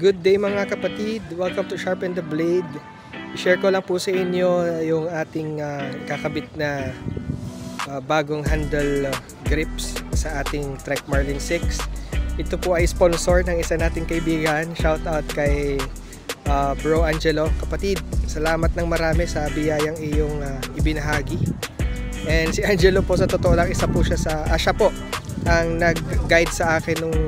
Good day mga kapatid, welcome to Sharpen the Blade. I-share ko lang po sa inyo yung ating kakabit na bagong handle grips sa ating Trek Marlin 6. Ito po ay sponsor ng isa nating kaibigan. Shout out kay Bro Angelo. Kapatid, salamat ng marami sa biyayang iyong ibinahagi. And si Angelo po, sa totoo lang, siya po ang nag-guide sa akin nung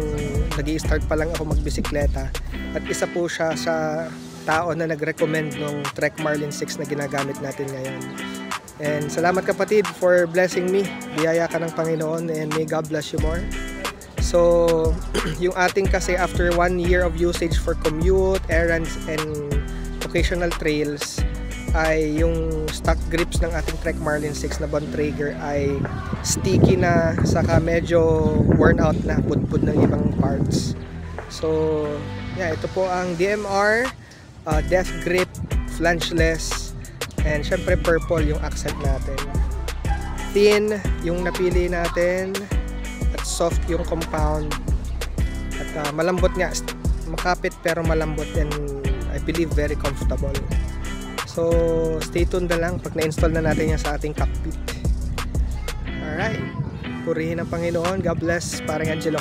nag-i-start pa lang ako magbisikleta. At isa po siya sa tao na nag-recommend ng Trek Marlin 6 na ginagamit natin ngayon. And salamat kapatid for blessing me. Biyaya ka ng Panginoon and may God bless you more. So, yung ating kasi after 1 year of usage for commute, errands, and occasional trails, ay yung stock grips ng ating Trek Marlin 6 na Bontrager ay sticky na, saka medyo worn out na, pudpud ng ibang parts. So, yeah, ito po ang DMR Death Grip Flangeless, and syempre purple yung accent natin. Thin yung napili natin at soft yung compound, at malambot nga, makapit pero malambot, and I believe very comfortable. So, stay tuned na lang pag na-install na natin yan sa ating cockpit. Alright, purihin ang Panginoon. God bless, parang Angelo.